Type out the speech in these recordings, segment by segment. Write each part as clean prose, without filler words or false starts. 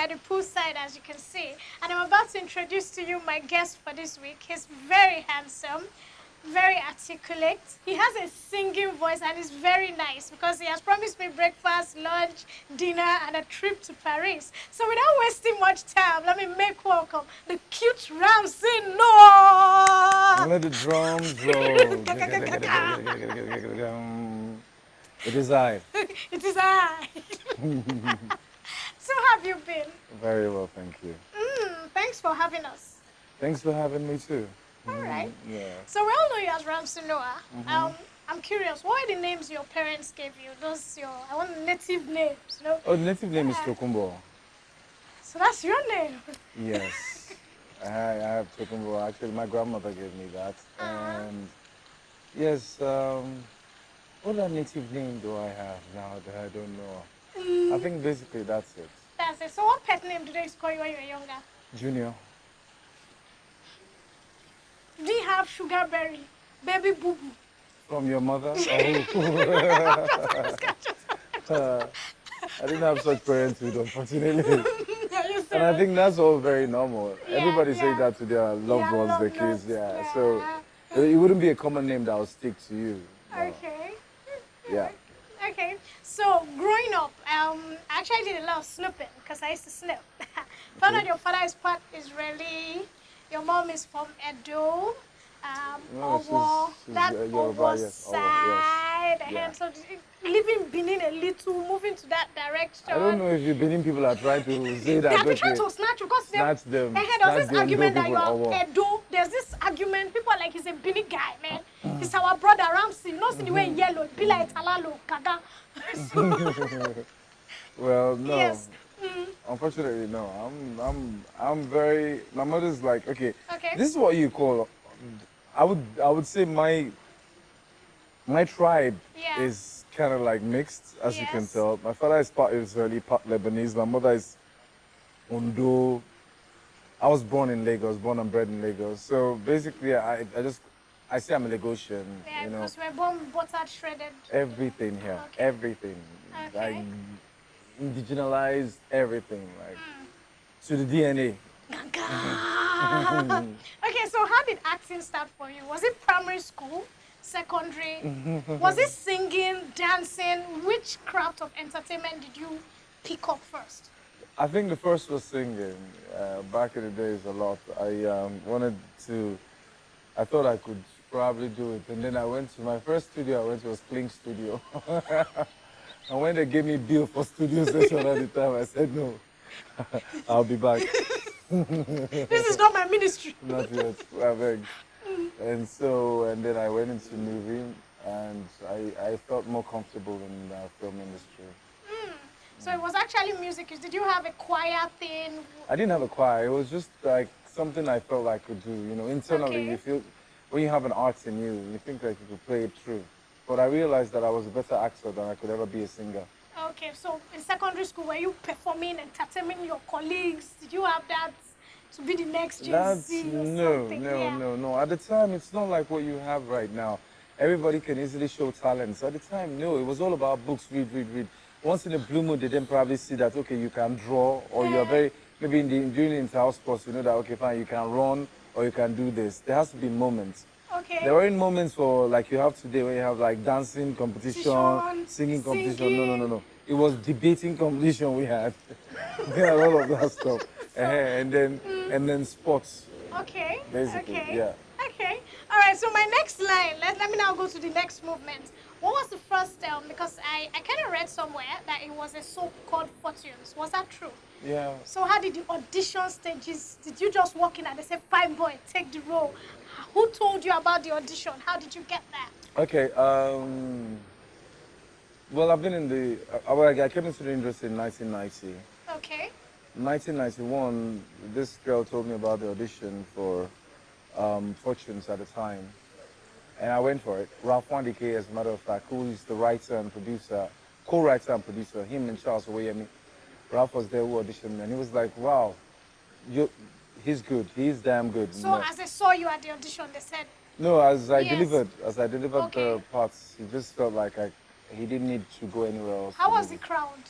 by the poolside, as you can see. And I'm about to introduce to you my guest for this week. He's very handsome, very articulate. He has a singing voice and is very nice because he has promised me breakfast, lunch, dinner, and a trip to Paris. So without wasting much time, let me make welcome the cute Ramsey Nouah. Let the drums roll. It is I. It is I. So how have you been? Very well, thank you. Thanks for having us. Thanks for having me too. All right. Yeah. So we all know you as Ramsey Nouah. I'm curious, what are the names your parents gave you? I want native names, you know? Oh, the native name is Tokumbo. So that's your name. Yes. I have Tokumbo. Actually, my grandmother gave me that. And yes, what other native name do I have now that I don't know? I think basically that's it. That's it. So what pet name do they used to call you when you were younger? Junior. Do you have Sugarberry, Baby Boo Boo? From your mother? Oh. I didn't have such parenthood, unfortunately. And I think that's all very normal. Yeah, Everybody says that to their loved ones, their kids, So it wouldn't be a common name that would stick to you. No. Okay. Yeah. Okay. So growing up, I actually did a lot of snooping because I used to snoop. Found out your father is part Israeli, your mom is from Edo, Owo, that Owo side. Yeah. And so living Benin a little, moving to that direction. I don't know if the Benin people are trying to say that. They have been trying to snatch you because snatch them. There's this argument that you are Edo. There's this argument. People are like, he's a Benin guy, man. He's our brother Ramsey. Not in the way yellow, be like Talalo, Kaga. Well, no. Yes. Unfortunately, no. I'm very. My mother's like, okay. Okay. This is what you call. I would say my tribe is kind of like mixed, as you can tell. My father is part Israeli, part Lebanese. My mother is Ondo. I was born in Lagos, born and bred in Lagos. So basically, I say I'm a Lagosian. Yeah, you know. because we're born buttered, shredded. Everything here, everything. Okay. Like indigenized everything, like to the DNA. Okay, so how did acting start for you? Was it primary school, secondary? Was it singing, dancing? Which craft of entertainment did you pick up first? I think the first was singing. Back in the days, a lot. I thought I could probably do it. And then I went to my first studio, was Kling Studio. And when they gave me bill for studio session at the time, I said, no, I'll be back. This is not my ministry. Not yet, I beg. And then I went into movie, and I felt more comfortable in the film industry. So it was actually music. Did you have a choir thing? I didn't have a choir. It was just like something I felt I could do. You know, internally, you feel, when you have an art in you, you think like you could play it through. But I realized that I was a better actor than I could ever be a singer. Okay, so in secondary school, were you performing, entertaining your colleagues? Did you have that to be the next Jay-Z or something? No. At the time, it's not like what you have right now. Everybody can easily show talent. So at the time, no, it was all about books, read. Once in a blue moon, they didn't probably see that, okay, you can draw, or you're very, maybe during the inter-house sports, you know that, okay, fine, you can run, or you can do this. There has to be moments. Okay. There weren't moments for, like you have today, where you have like dancing competition, singing competition. No. It was debating competition we had. We had all of that stuff. And then sports. Okay. Basically, Okay. All right, so my next line, let me now go to the next movement. What was the first because I kind of read somewhere that it was a so-called fortunes. Was that true? Yeah. So how did the audition stages, did you just walk in and they said, fine boy, take the role? Who told you about the audition? How did you get that? Okay, well, I've been in I came into the industry in 1990. Okay. 1991, this girl told me about the audition for Fortunes at the time. And I went for it. Ralph Wandike, as a matter of fact, who is the writer and producer, co-writer and producer, him and Charles Oweyemi. Ralph was there who auditioned me, and he was like, wow, he's good, he's damn good. So as they saw you at the audition, they said? No, as I delivered the Okay. parts, he just felt like he didn't need to go anywhere else. How was the crowd?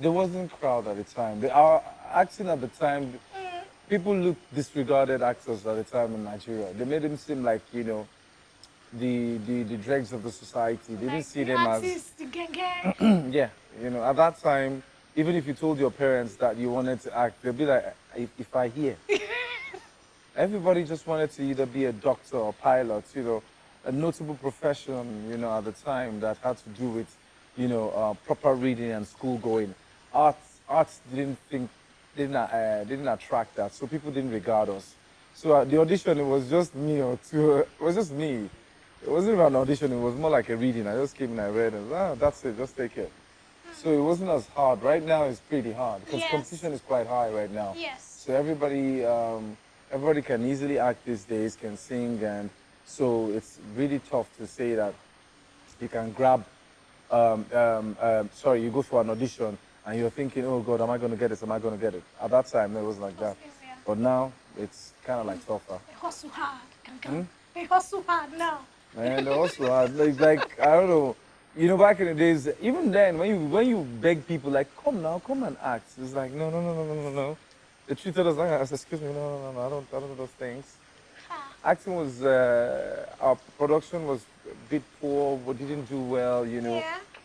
There wasn't crowd at the time. Our acting at the time, people disregarded actors at the time in Nigeria. They made them seem like, the dregs of the society. They didn't see the them artists, the gang. yeah, at that time, even if you told your parents that you wanted to act, they'd be like, if I hear. Everybody just wanted to either be a doctor or pilot, a notable profession, at the time that had to do with, proper reading and school going. Arts didn't attract that, so people didn't regard us. So at the audition, it was just me or two. It was just me. It wasn't even an audition. It was more like a reading. I just came and I read, and that's it. Just take it. So it wasn't as hard. Right now, it's pretty hard because competition is quite high right now. Yes. So everybody can easily act these days, can sing, and so it's really tough to say that you can grab. You go for an audition and you're thinking, oh God, am I going to get this? Am I going to get it? At that time, it was like that. But now it's kind of like tougher. They hustle hard. They hustle hard now. And they hustle hard. Like I don't know. Back in the days, even then, when you beg people, like, come now, come and act. It's like, no. They treated us like, I said, excuse me, no, I don't do those things. Acting was, our production was a bit poor, we didn't do well, we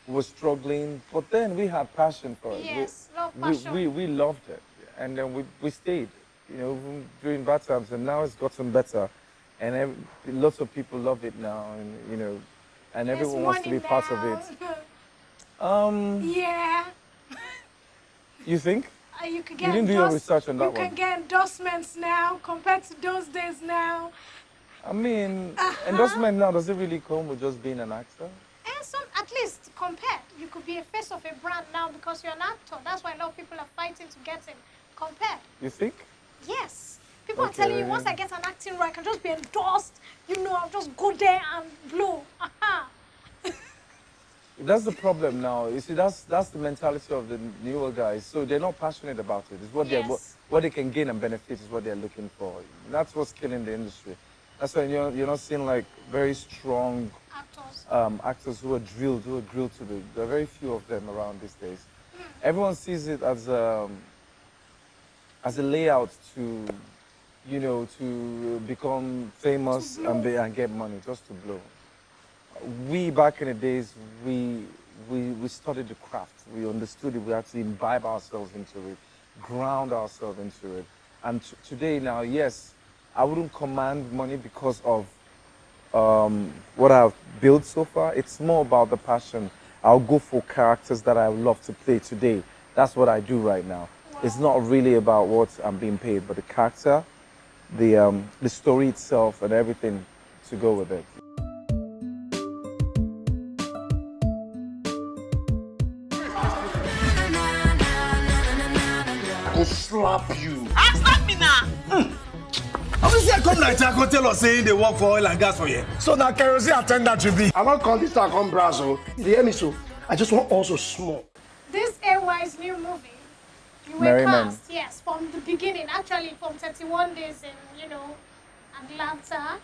were struggling. But then we had passion for it. Yes, passion. We loved it. And then we stayed, during bad times. And now it's gotten better. And lots of people love it now, and, and everyone wants to be part of it. Yeah. You think? You didn't do your research on that one. You can get endorsements now compared to those days now. I mean, endorsement now, does it really come with just being an actor? And at least compared. You could be a face of a brand now because you're an actor. That's why a lot of people are fighting to get in. Compared. You think? Yes. People are telling you, once I get an acting role, I can just be endorsed. I'll just go there and blow. That's the problem now. You see, that's the mentality of the newer guys. So they're not passionate about it. It's what they can gain and benefit is what they're looking for. That's what's killing the industry. That's why you're not seeing like very strong actors who are grilled to the. There are very few of them around these days. Everyone sees it as a layout to, to become famous and get money, just to blow. We, back in the days, we studied the craft. We understood it. We had to imbibe ourselves into it, ground ourselves into it. And today now, yes, I wouldn't command money because of what I've built so far. It's more about the passion. I'll go for characters that I love to play today. That's what I do right now. Wow. It's not really about what I'm being paid, but the character, the story itself, and everything to go with it. I'll slap you. Slap me now. Obviously, I come like I tell us saying they work for oil and gas for you. So now kerosene attendant to be. I don't call this I come Brazil. You hear me so? I just want also small. This AY's new movie, you were cast, yes, from the beginning. Actually, from 31 days in, Atlanta,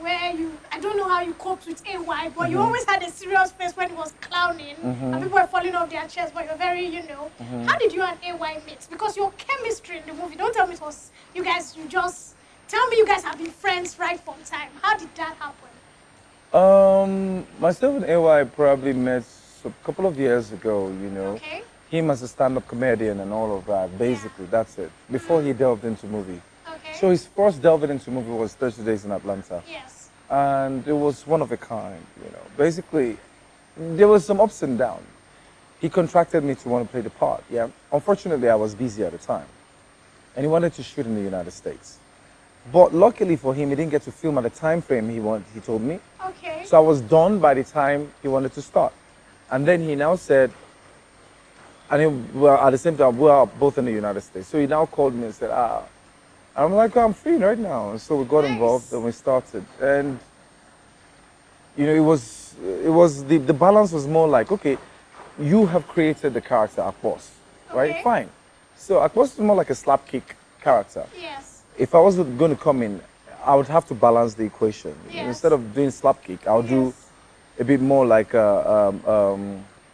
where I don't know how you coped with AY, but you always had a serious face when he was clowning, and people were falling off their chairs, but you're very, How did you and AY meet? Because your chemistry in the movie, don't tell me it was you guys, tell me you guys have been friends right from time. How did that happen? Myself and AY probably met a couple of years ago, Okay. Him as a stand-up comedian and all of that, basically, that's it. Before he delved into movie. Okay. So his first delving into movie was 30 Days in Atlanta. Yes. And it was one of a kind, Basically, there was some ups and downs. He contracted me to want to play the part, yeah. Unfortunately, I was busy at the time. And he wanted to shoot in the United States. But luckily for him, he didn't get to film at the time frame he told me. Okay. So I was done by the time he wanted to start. And then he now said, at the same time, we are both in the United States. So he now called me and said, I'm like, I'm free right now. And so we got involved and we started. And, it was the balance was more like, okay, you have created the character Akbos, right? Fine. So Akbos is more like a slapkick character. Yes. If I was going to come in, I would have to balance the equation. Yes. Instead of doing slapkick, I'll do a bit more like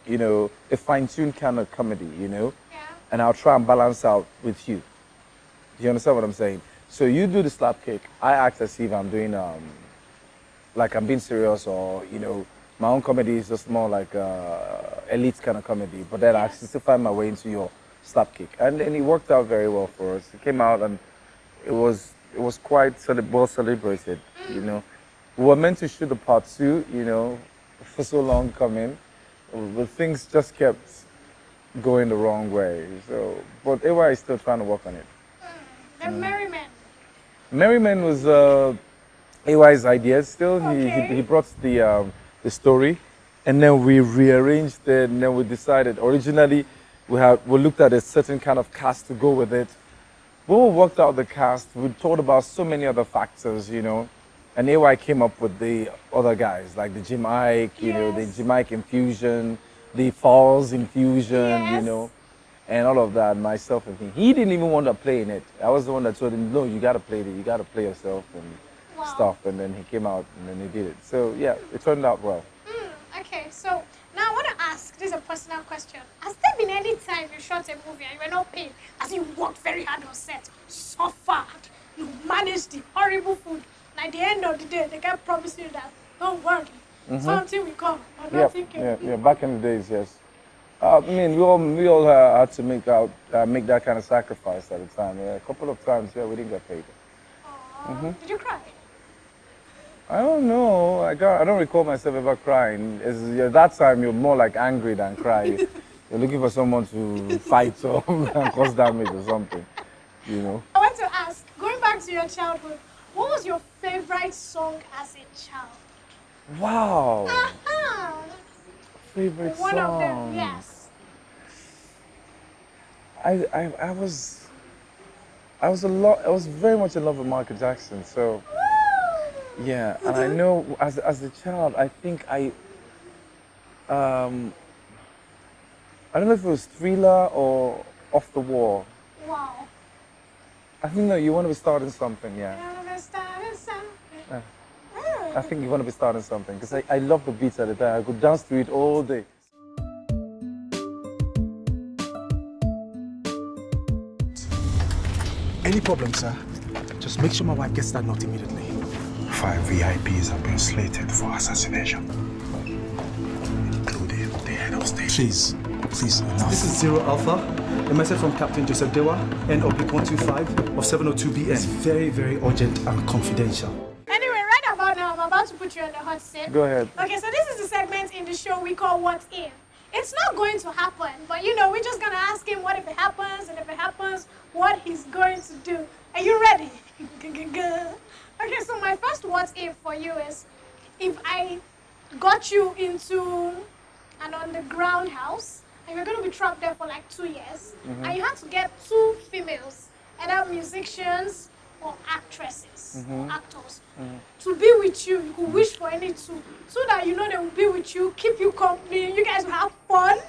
a fine-tuned kind of comedy, Yeah. and I'll try and balance out with you. Do you understand what I'm saying? So you do the slap kick. I act as if I'm doing like I'm being serious, or my own comedy is just more like elite kind of comedy. But then I still find my way into your slap kick, and it worked out very well for us. It came out and it was quite well celebrated. We were meant to shoot the part 2, for so long coming, but things just kept going the wrong way. So, but AY is still trying to work on it. The Merryman. Merryman was AY's idea. Still, he brought the story, and then we rearranged it, and then we decided. Originally, we looked at a certain kind of cast to go with it. When we worked out the cast, we thought about so many other factors, and AY came up with the other guys, like the Jim Ike, the Jim Ike infusion, the Falls infusion, and all of that, myself and him. He didn't even want to play in it. I was the one that told him, no, you got to play it. You got to play yourself and stuff. And then he came out and then he did it. So, yeah, it turned out well. Okay, so now I want to ask, this is a personal question. Has there been any time you shot a movie and you were not paid, as you worked very hard on set, suffered, you managed the horrible food, and at the end of the day, they can promise you that, don't worry, something will come. Yeah, back in the days, yes. I mean, we all had to make that kind of sacrifice at the time. Yeah, a couple of times, we didn't get paid. Did you cry? I don't know. I don't recall myself ever crying. That time, you're more like angry than cry. You're looking for someone to fight or and cause damage or something. I want to ask, going back to your childhood, what was your favorite song as a child? Wow. Favorite song. One of them, yes. I was very much in love with Michael Jackson. So yeah, and I know as a child, I think I don't know if it was Thriller or Off the Wall. Wow. I think you want to be starting something, yeah. I think you want to be starting something because I love the beats at the time. I could dance to it all day. Any problem, sir? Just make sure my wife gets that note immediately. 5 VIPs have been slated for assassination, including the head of state. Please, enough. This is Zero Alpha. A message from Captain Joseph Dewa, N-125 of 702 BN. It's very, very urgent and confidential. Anyway, right about now, I'm about to put you on the hot seat. Go ahead. Okay, so this is the segment in the show we call What If. It's not going to happen, but we're just going to ask him what if it happens, and if it happens, what he's going to do. Are you ready? Okay, so my first what if for you is, if I got you into an underground house, and you're going to be trapped there for like 2 years, and you had to get 2 females, either musicians or actresses or actors, to be with you. You could wish for any 2, so that they will be with you, keep you company, you guys will have fun.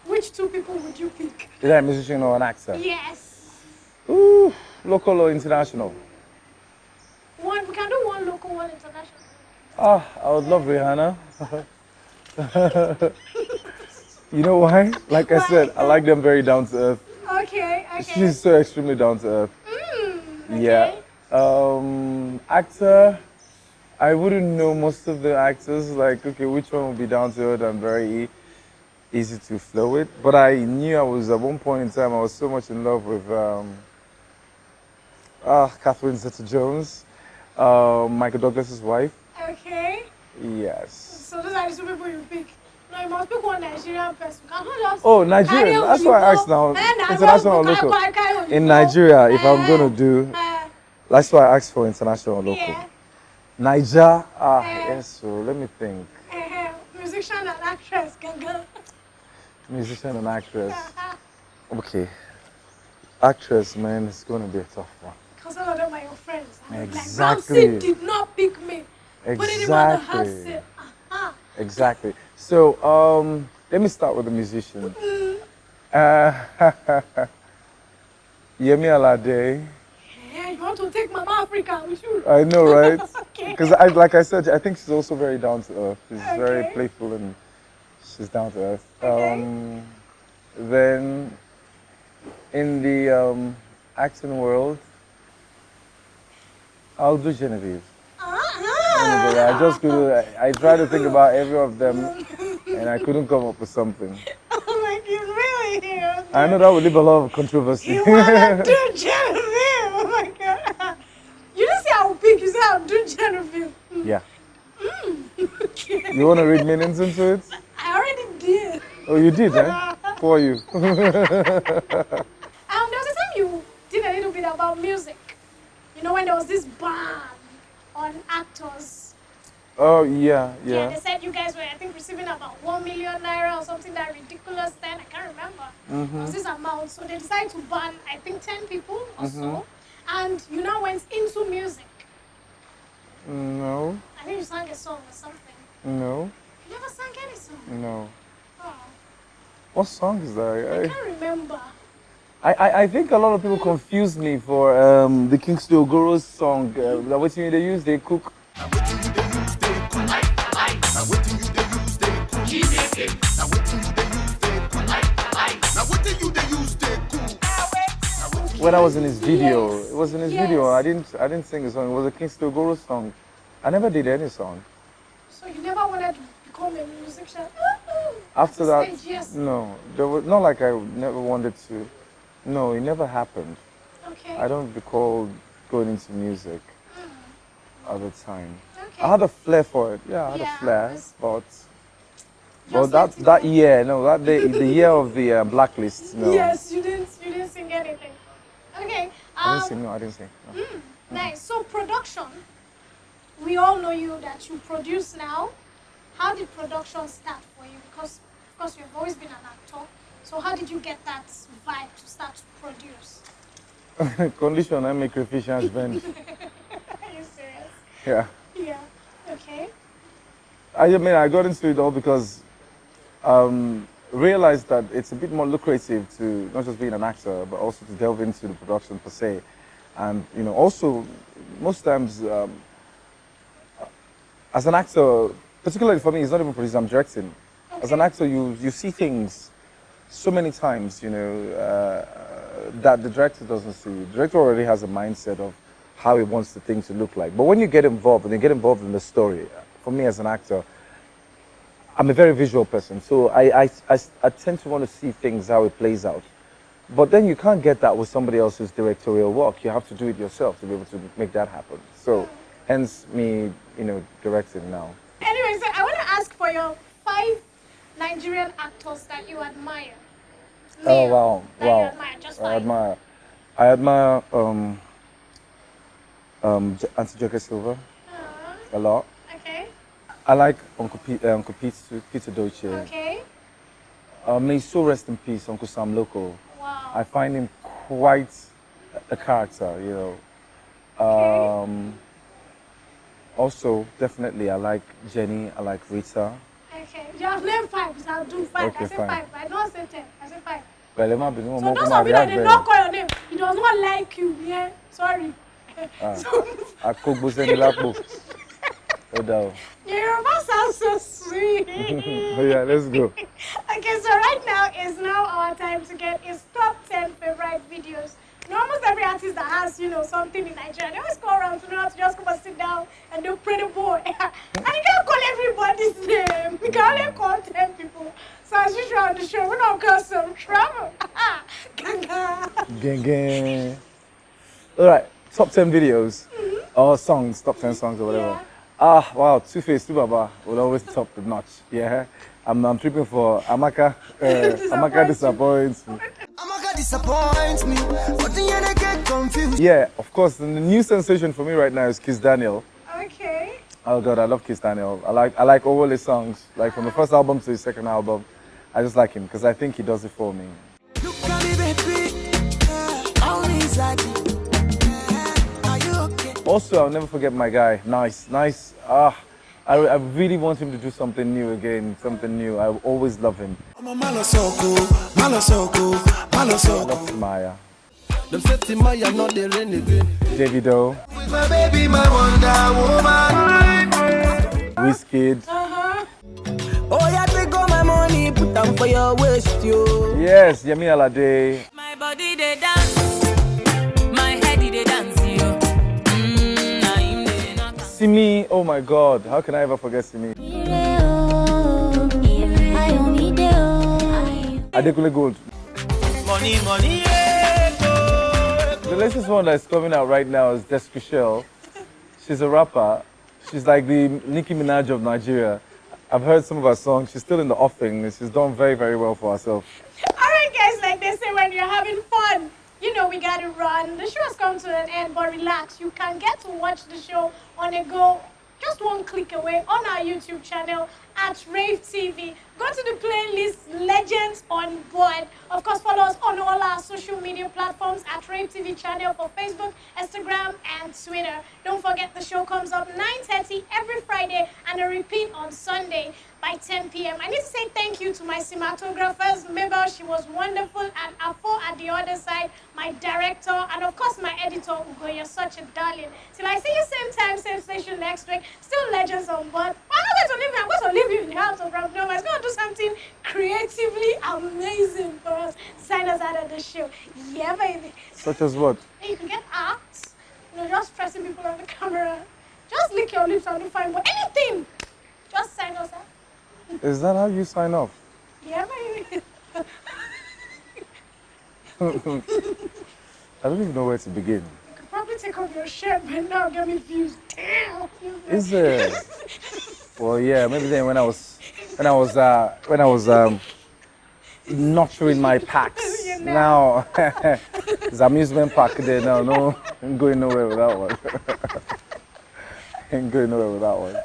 Which 2 people would you pick? Is that a musician or an actor? Yes. Ooh, local or international? We can do one local, one international. I would love Rihanna. You know why? Like I said, I like them very down to earth. Okay. She's so extremely down to earth. Okay. Yeah. Actor, I wouldn't know most of the actors. Like, okay, which one would be down to earth and very easy to flow with? But I knew I was, at one point in time, I was so much in love with Catherine Zeta-Jones, Michael Douglas's wife. Okay. Yes. So those are the 2 people you pick. No, you must pick one Nigerian person. Nigerian. That's why I asked now. International or local? In Nigeria, if I'm going to do, that's why I asked for international or local. Yeah. Niger, yes, so let me think. Musician and actress, Musician and actress. Okay. Actress, man, it's going to be a tough one. Because all of them are your friends. Exactly. Like, Ramsey did not pick me. Exactly. Exactly. So, let me start with the musician. Yemi Alade. Yeah, you want to take Mama Africa with you? I know, right? Okay. Because, like I said, I think she's also very down to earth. She's very playful and She's down to earth. Okay. Then in the acting world, I'll do Genevieve. Anybody. I tried to think about every of them and I couldn't come up with something. Oh my God, really? I know that would leave a lot of controversy. You wanna do Genevieve? Oh my God. You didn't say I'll pick, you said I'll do Genevieve. Yeah. Okay. You want to read meanings into it? I already did. Oh, you did, eh? For you. There was a time you did a little bit about music. You know, when there was this ban on actors. Oh, yeah. Yeah, they said you guys were, I think, receiving about 1 million naira or something that ridiculous then. I can't remember. It was this amount. So they decided to ban, I think, 10 people or so. And you now went into music. No. I think you sang a song or something. No. You never sang any song? No. Oh, What song is that? I can't remember. I think a lot of people confuse me for the Kingston Ogoro's song. That what they use, they cook. When I was in his video, it was in his video. I didn't sing a song. It was a Kingston Ogoro song. I never did any song. So you never wanted to become a musician? After that, Stage, yes. no. There was not like I never wanted to. No, it never happened. Okay. I don't recall going into music at the time. Okay. I had a flair for it. Yeah, I had Yeah, a flair, it's- but Just that year, no, that day, the year of the blacklist, no. Yes, you didn't sing anything. Okay. I didn't sing. No, I didn't sing. No. Nice. So production, we all know you that you produce now. How did production start for you? Because of course you've always been an actor. So how did you get that vibe to start to produce? Condition, I make crayfish and bend. Are you serious? Yeah. Yeah. Okay. I mean, I got into it all because realized that it's a bit more lucrative to not just being an actor, but also to delve into the production per se. And, you know, also, most times, as an actor, particularly for me, it's not even producing, I'm directing. Okay. As an actor, you see things so many times, you know, that the director doesn't see. The director already has a mindset of how he wants the thing to look like. But when you get involved, in the story, for me as an actor, I'm a very visual person, so I tend to want to see things how it plays out. But then you can't get that with somebody else's directorial work. You have to do it yourself to be able to make that happen. So, hence me, you know, directing now. Anyway, so I want to ask for your 5 Nigerian actors that you admire. Oh wow, that wow! You admire, just 5. I admire Auntie Joke Silva a lot. Okay. I like Uncle Peter Doce. Okay. May he so rest in peace, Uncle Sam Loco. Wow. I find him quite a character, you know. Okay. Also, definitely, I like Jenny. I like Rita. Okay. You have named 5, so I'll do 5. Okay, I said fine. 5. I don't say 10. I said 5. Well, it might be no So more those come of you that did out not call your name, he does not like you. Yeah. Sorry. So, I cook Buseni Lapo. Oh, no. your Yoruba sounds so sweet. Oh, yeah, let's go. Okay, so right now is now our time to get his top 10 favorite videos. You know, almost every artist that has, you know, something in Nigeria, they always go around to know how to just come and sit down and do pretty boy. And you can't call everybody's name. You can only call 10 people. So as usual on the show, we're not going to some trouble. Ganga. Gang, gang. All right, top 10 videos or songs, top 10 songs or whatever. Yeah. Ah, wow, Two-Face, Baba will always top the notch. Yeah, I'm tripping for Amaka. Amaka disappoints me. Amaka disappoints me, but then I get confused. Yeah, of course, the new sensation for me right now is Kiss Daniel. Okay. Oh God, I love Kiss Daniel. I like all his songs, like from the first album to his second album. I just like him because I think he does it for me. Look at me, baby. Always like you. Are you okay? Also, I'll never forget my guy. Nice. I really want him to do something new again, something new. I always love him. I'm a Malosoko, Malosoko, I Malosoko. love Timaya. Them say Timaya not the rain again. Davido, With my baby, my Wonder Woman. Wizkid. Uh-huh. Oh, yeah, take all my money. am for your waist, yo. Yes, Yemi Alade. My body they dance, my head they dance, yo. Simi, oh my God, how can I ever forget Simi? Adekule Gold. Money, money, The latest one that's coming out right now is Descrishel. She's a rapper. She's like the Nicki Minaj of Nigeria. I've heard some of her songs. She's still in the offing and she's done very, very well for herself. All right, guys, like they say, when you're having fun, you know we gotta run. The show has come to an end, but relax. You can get to watch the show on a go, just one click away on our YouTube channel at Rave TV. Go to the playlist Legends on Board. Of course, follow us on all our social media platforms at Rave TV channel for Facebook, Instagram, and Twitter. Don't forget the show comes up 9:30 every Friday and a repeat on Sunday by 10 p.m. I need to say thank you to my cinematographers, Mabel, she was wonderful, and Afo at the other side, my director, and of course my editor, Ugo. You're such a darling. Till I see you same time, same station next week. Still Legends on Board. I'm not going to leave you. I'm going to leave you in the house of Ramsey Nouah. It's going to do something creatively amazing for us. Sign us out of the show. Yeah, baby. Such as what? And you can get art. You know, just pressing people on the camera. Just lick your lips and do fine. But anything, just sign us out. Is that how you sign off? Yeah, baby. I don't even know where to begin. You could probably take off your shirt by now, get me views. Damn. Is there? Well, yeah, maybe then when I was nurturing my packs. Yeah, Now it's amusement park there now. No, ain't going nowhere with that one. Ain't going nowhere with that one.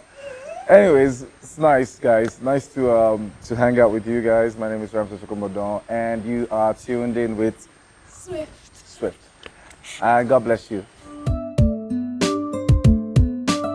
Anyways, it's nice, guys. Nice to hang out with you guys. My name is Ramsey Nouah, and you are tuned in with Swift. Swift. And God bless you.